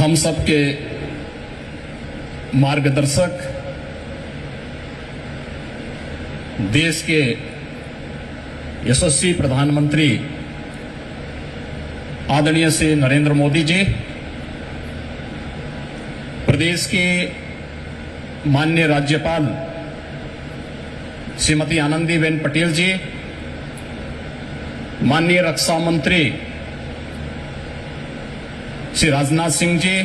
हम सबके मार्गदर्शक, देश के यशस्वी प्रधानमंत्री आदरणीय श्री नरेंद्र मोदी जी, प्रदेश के माननीय राज्यपाल श्रीमती आनंदीबेन पटेल जी, माननीय रक्षा मंत्री श्री राजनाथ सिंह जी,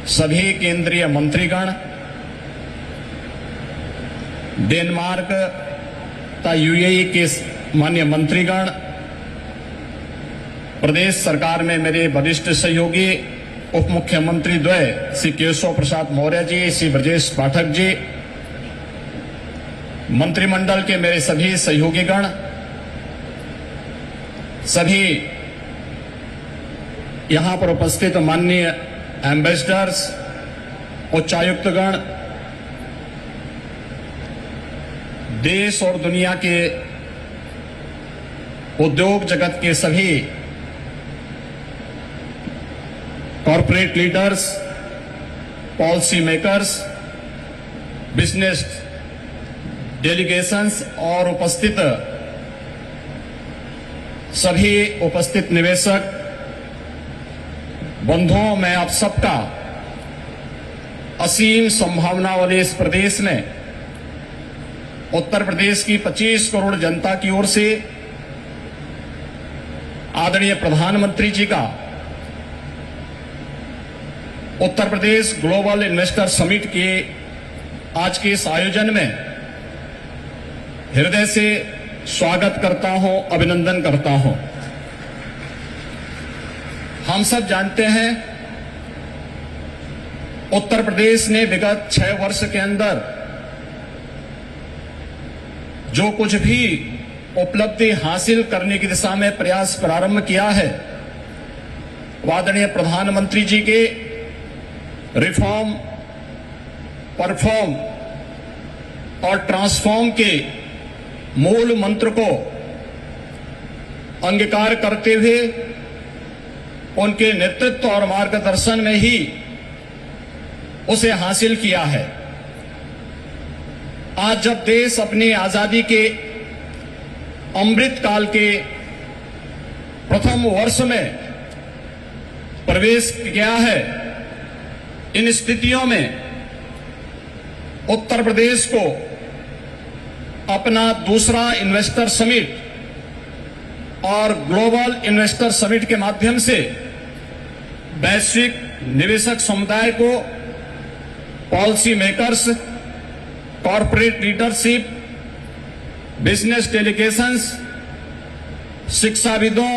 सभी केंद्रीय मंत्रीगण, डेनमार्क तथा यूएई के माननीय मंत्रीगण, प्रदेश सरकार में मेरे वरिष्ठ सहयोगी उप मुख्यमंत्री द्वय श्री केशव प्रसाद मौर्य जी, श्री ब्रजेश पाठक जी, मंत्रिमंडल के मेरे सभी सहयोगीगण, सभी यहां पर उपस्थित माननीय एम्बेसडर्स, उच्चायुक्तगण, देश और दुनिया के उद्योग जगत के सभी corporate leaders, policy makers, business delegations और सभी उपस्थित निवेशक बंधुओं, मैं आप सबका असीम संभावना वाले इस प्रदेश में उत्तर प्रदेश की 25 करोड़ जनता की ओर से आदरणीय प्रधानमंत्री जी का Uttar Pradesh global investor summit के आज के इस आयोजन में हृदय से स्वागत करता हूं, अभिनंदन करता हूं। हम सब जानते हैं उत्तर प्रदेश ने विगत 6 वर्ष के अंदर जो कुछ भी उपलब्धि हासिल करने की दिशा में प्रयास प्रारंभ किया है, आदरणीय प्रधानमंत्री जी के रिफॉर्म, परफॉर्म और ट्रांसफॉर्म के मूल मंत्र को अंगीकार करते हुए उनके नेतृत्व और मार्गदर्शन में ही उसे हासिल किया है। आज जब देश अपनी आजादी के अमृत काल के प्रथम वर्ष में प्रवेश किया है, इन स्थितियों में उत्तर प्रदेश को अपना दूसरा इन्वेस्टर समिट और ग्लोबल इन्वेस्टर समिट के माध्यम से वैश्विक निवेशक समुदाय को, policy makers, corporate leadership, business delegations, शिक्षाविदों,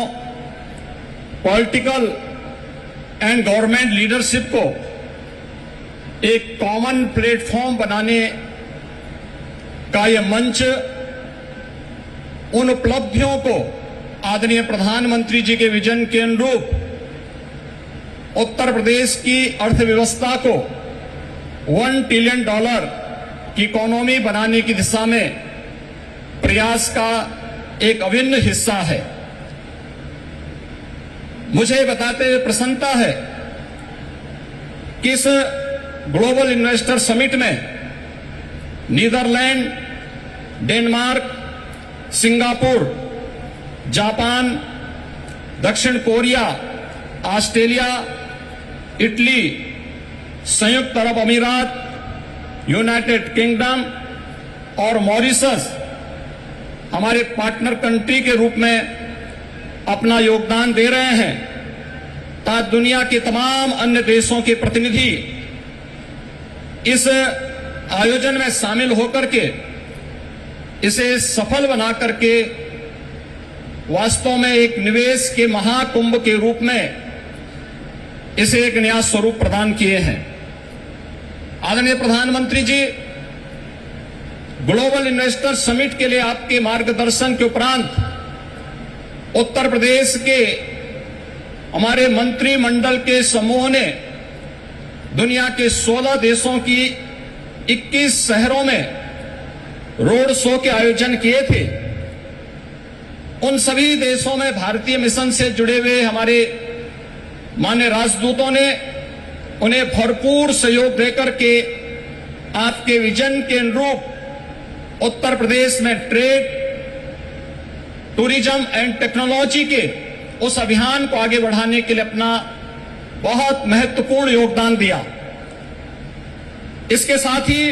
पॉलिटिकल एंड गवर्नमेंट लीडरशिप को एक कॉमन प्लेटफॉर्म बनाने का यह मंच उन उपलब्धियों को आदरणीय प्रधानमंत्री जी के विजन के अनुरूप उत्तर प्रदेश की अर्थव्यवस्था को $1 ट्रिलियन की इकोनॉमी बनाने की दिशा में प्रयास का एक अभिन्न हिस्सा है। मुझे बताते हुए प्रसन्नता है कि इस ग्लोबल इन्वेस्टर समिट में नीदरलैंड, डेनमार्क, सिंगापुर, जापान, दक्षिण कोरिया, ऑस्ट्रेलिया, इटली, संयुक्त अरब अमीरात, यूनाइटेड किंगडम और मॉरिशस हमारे पार्टनर कंट्री के रूप में अपना योगदान दे रहे हैं, ताकि दुनिया के तमाम अन्य देशों के प्रतिनिधि इस आयोजन में शामिल होकर के इसे सफल बना करके वास्तव में एक निवेश के महाकुंभ के रूप में इसे एक नया स्वरूप प्रदान किए हैं। आदरणीय प्रधानमंत्री जी, ग्लोबल इन्वेस्टर समिट के लिए आपके मार्गदर्शन के उपरांत उत्तर प्रदेश के हमारे मंत्रिमंडल के समूह ने दुनिया के 16 देशों की 21 शहरों में रोड शो के आयोजन किए थे। उन सभी देशों में भारतीय मिशन से जुड़े हुए हमारे माननीय राजदूतों ने उन्हें भरपूर सहयोग देकर के आपके विजन के अनुरूप उत्तर प्रदेश में ट्रेड, टूरिज्म एंड टेक्नोलॉजी के उस अभियान को आगे बढ़ाने के लिए अपना बहुत महत्वपूर्ण योगदान दिया। इसके साथ ही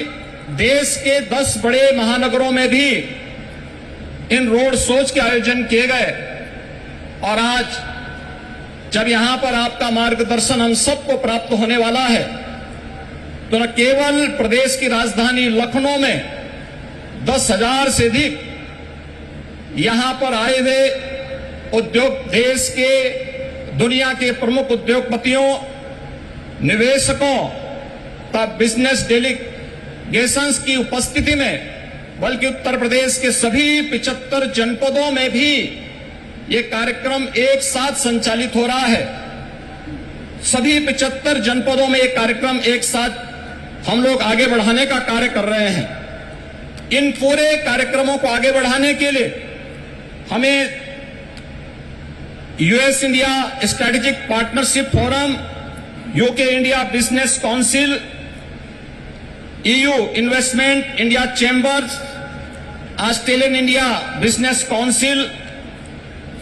देश के 10 बड़े महानगरों में भी इन रोड शोज के आयोजन किए गए और आज जब यहां पर आपका मार्गदर्शन हम सबको प्राप्त होने वाला है तो न केवल प्रदेश की राजधानी लखनऊ में 10,000 से अधिक यहां पर आए हुए उद्योग, देश के दुनिया के प्रमुख उद्योगपतियों, निवेशकों तथा बिजनेस डेलीगेशंस की उपस्थिति में, बल्कि उत्तर प्रदेश के सभी 75 जनपदों में भी ये कार्यक्रम एक साथ संचालित हो रहा है। सभी 75 जनपदों में ये कार्यक्रम एक साथ हम लोग आगे बढ़ाने का कार्य कर रहे हैं। इन पूरे कार्यक्रमों को आगे बढ़ाने के लिए हमें US India strategic partnership forum, UK India business council, EU investment India chambers, Australian India business council,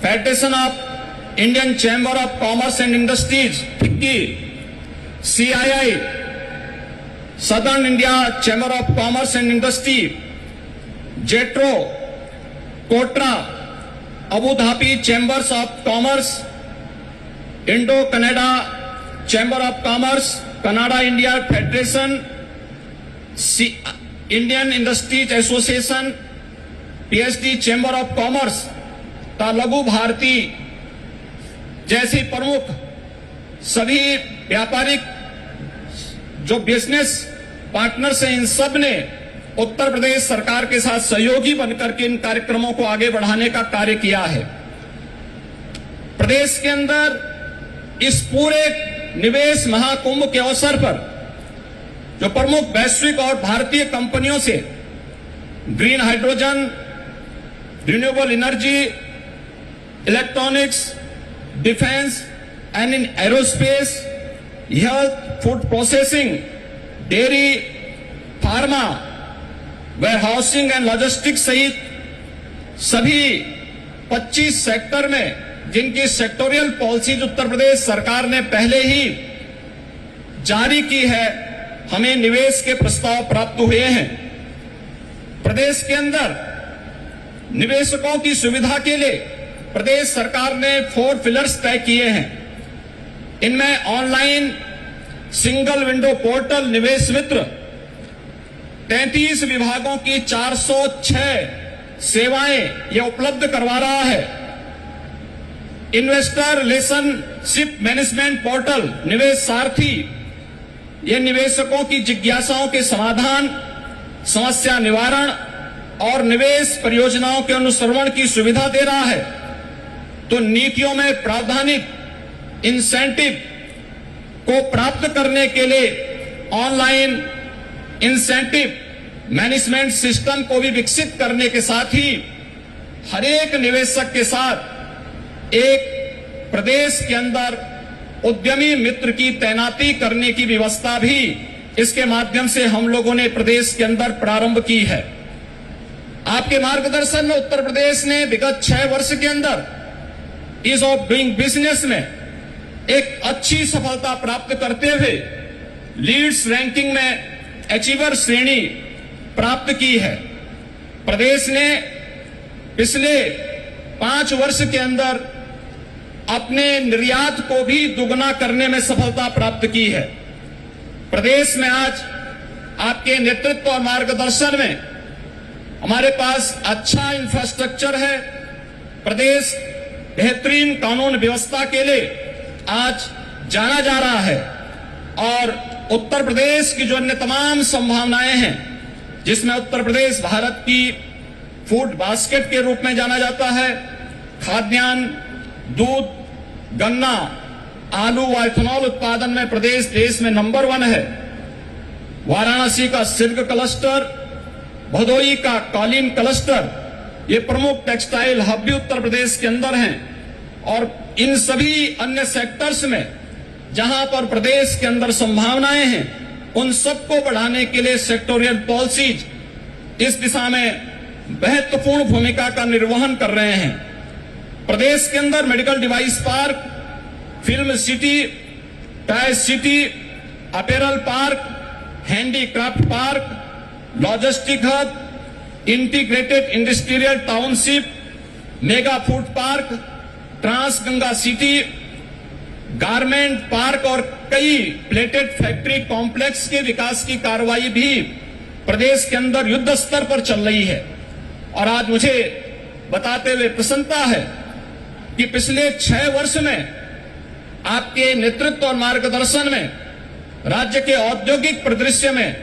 federation of Indian chamber of commerce and industries FICCI, CII, southern India chamber of commerce and industry, JETRO, KOTRA, Abu Dhabi chambers of commerce, Indo Canada chamber of commerce, Canada India federation, Indian industries association, PhD chamber of commerce तथा लघु भारती जैसी प्रमुख सभी व्यापारिक जो business partners हैं, इन सब ने उत्तर प्रदेश सरकार के साथ सहयोगी बनकर के इन कार्यक्रमों को आगे बढ़ाने का कार्य किया है। प्रदेश के अंदर इस पूरे निवेश महाकुंभ के अवसर पर जो प्रमुख वैश्विक और भारतीय कंपनियों से green hydrogen, renewable energy, electronics, defence and in aerospace, health, food processing, dairy, pharma, warehousing and logistics सहित सभी 25 सेक्टर में जिनकी सेक्टोरियल पॉलिसीज उत्तर प्रदेश सरकार ने पहले ही जारी की है, हमें निवेश के प्रस्ताव प्राप्त हुए हैं। प्रदेश के अंदर निवेशकों की सुविधा के लिए प्रदेश सरकार ने 4 पिलर्स तय किए हैं। इनमें ऑनलाइन सिंगल विंडो पोर्टल निवेश मित्र, 33 विभागों की 406 सेवाएं यह उपलब्ध करवा रहा है। इन्वेस्टर रिलेशनशिप मैनेजमेंट पोर्टल निवेश सारथी, यह निवेशकों की जिज्ञासाओं के समाधान, समस्या निवारण और निवेश परियोजनाओं के अनुश्रवण की सुविधा दे रहा है। तो नीतियों में प्रावधानिक इंसेंटिव को प्राप्त करने के लिए ऑनलाइन इंसेंटिव मैनेजमेंट सिस्टम को भी विकसित करने के साथ ही हर एक निवेशक के साथ एक प्रदेश के अंदर उद्यमी मित्र की तैनाती करने की व्यवस्था भी इसके माध्यम से हम लोगों ने प्रदेश के अंदर प्रारंभ की है। आपके मार्गदर्शन में उत्तर प्रदेश ने विगत 6 वर्ष के अंदर ईज ऑफ डूइंग बिजनेस में एक अच्छी सफलता प्राप्त करते हुए लीड्स रैंकिंग में अचीवर श्रेणी प्राप्त की है। प्रदेश ने पिछले 5 वर्ष के अंदर अपने निर्यात को भी दुगना करने में सफलता प्राप्त की है। प्रदेश में आज आपके नेतृत्व और मार्गदर्शन में हमारे पास अच्छा इंफ्रास्ट्रक्चर है। प्रदेश बेहतरीन कानून व्यवस्था के लिए आज जाना जा रहा है और उत्तर प्रदेश की जो अन्य तमाम संभावनाएं हैं, जिसमें उत्तर प्रदेश भारत की फूड बास्केट के रूप में जाना जाता है, खाद्यान्न, दूध, गन्ना, आलू व इथेनॉल उत्पादन में प्रदेश देश में नंबर 1 है। वाराणसी का सिल्क क्लस्टर, भदोई का कालीन क्लस्टर, ये प्रमुख टेक्सटाइल हब भी उत्तर प्रदेश के अंदर हैं और इन सभी अन्य सेक्टर्स में जहां पर प्रदेश के अंदर संभावनाएं हैं, उन सबको बढ़ाने के लिए सेक्टोरियल पॉलिसीज इस दिशा में महत्वपूर्ण भूमिका का निर्वहन कर रहे हैं। प्रदेश के अंदर medical device park, film city, tyre city, apparel park, handicraft park, logistic hub, integrated industrial township, mega food park, trans Ganga city, garment park और कई प्लेटेड फैक्ट्री कॉम्प्लेक्स के विकास की कार्रवाई भी प्रदेश के अंदर युद्ध स्तर पर चल रही है। और आज मुझे बताते हुए प्रसन्नता है कि पिछले 6 वर्ष में आपके नेतृत्व और मार्गदर्शन में राज्य के औद्योगिक परिदृश्य में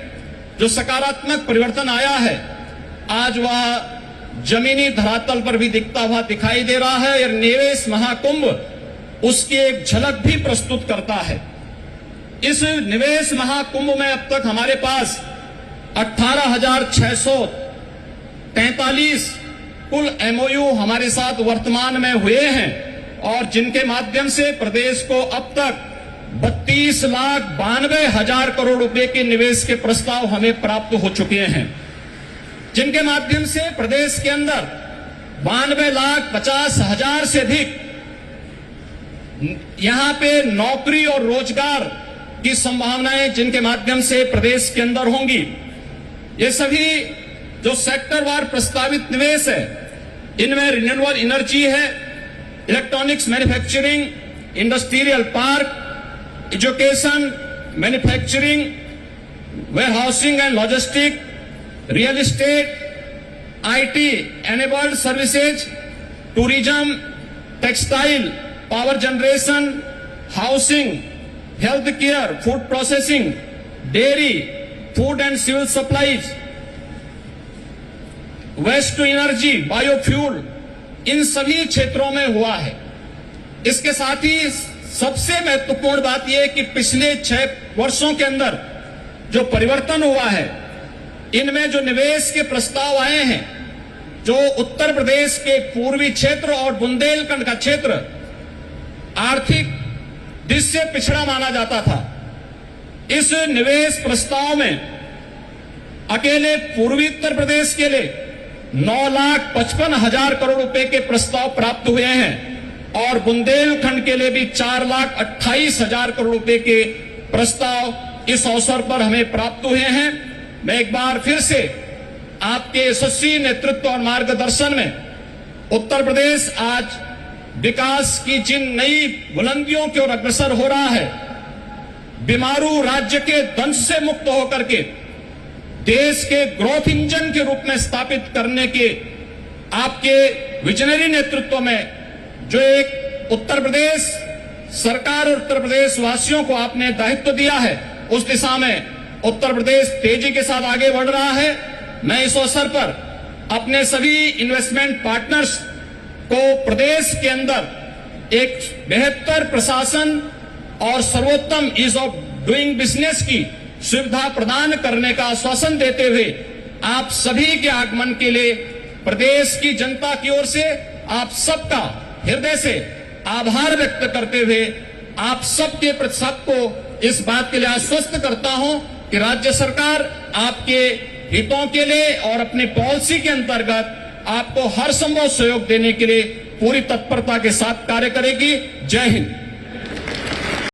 जो सकारात्मक परिवर्तन आया है, आज वह जमीनी धरातल पर भी दिखता हुआ दिखाई दे रहा है। और निवेश महाकुंभ उसकी एक झलक भी प्रस्तुत करता है। इस निवेश महाकुंभ में अब तक हमारे पास 18,643 कुल एमओयू हमारे साथ वर्तमान में हुए हैं, और जिनके माध्यम से प्रदेश को अब तक 32,92,000 करोड़ रुपए के निवेश के प्रस्ताव हमें प्राप्त हो चुके हैं, जिनके माध्यम से प्रदेश के अंदर 92,50,000 से अधिक यहां पे नौकरी और रोजगार की संभावनाएं जिनके माध्यम से प्रदेश के अंदर होंगी। ये सभी जो सेक्टरवार प्रस्तावित निवेश है, इनमें रिन्यूएबल एनर्जी है, electronics manufacturing, industrial park, education, manufacturing, warehousing and logistic, real estate, IT enabled services, tourism, textile, power generation, housing, health care, food processing, dairy, food and civil supplies, waste to energy, biofuel, इन सभी क्षेत्रों में हुआ है। इसके साथ ही सबसे महत्वपूर्ण बात यह है कि पिछले 6 वर्षों के अंदर जो परिवर्तन हुआ है, इनमें जो निवेश के प्रस्ताव आए हैं, जो उत्तर प्रदेश के पूर्वी क्षेत्र और बुंदेलखंड का क्षेत्र आर्थिक दृष्टि से पिछड़ा माना जाता था, इस निवेश प्रस्ताव में अकेले पूर्वी उत्तर प्रदेश के लिए 9,55,000 करोड़ रुपए के प्रस्ताव प्राप्त हुए हैं, और बुंदेलखंड के लिए भी 4,28,000 करोड़ रुपए के प्रस्ताव इस अवसर पर हमें प्राप्त हुए हैं। मैं एक बार फिर से आपके यशस्वी नेतृत्व और मार्गदर्शन में उत्तर प्रदेश आज विकास की जिन नई बुलंदियों की ओर अग्रसर हो रहा है, बीमारू राज्य के दंश से मुक्त होकर के देश के ग्रोथ इंजन के रूप में स्थापित करने के आपके विजनरी नेतृत्व में जो एक उत्तर प्रदेश सरकार और उत्तर प्रदेश वासियों को आपने दायित्व दिया है, उस दिशा में उत्तर प्रदेश तेजी के साथ आगे बढ़ रहा है। मैं इस अवसर पर अपने सभी इन्वेस्टमेंट पार्टनर्स को प्रदेश के अंदर एक बेहतर प्रशासन और सर्वोत्तम ईज ऑफ डूइंग बिजनेस की सुविधा प्रदान करने का आश्वासन देते हुए आप सभी के आगमन के लिए प्रदेश की जनता की ओर से आप सबका हृदय से आभार व्यक्त करते हुए आप सबके प्रति सबको इस बात के लिए आश्वस्त करता हूं कि राज्य सरकार आपके हितों के लिए और अपनी पॉलिसी के अंतर्गत आपको हर संभव सहयोग देने के लिए पूरी तत्परता के साथ कार्य करेगी। जय हिंद।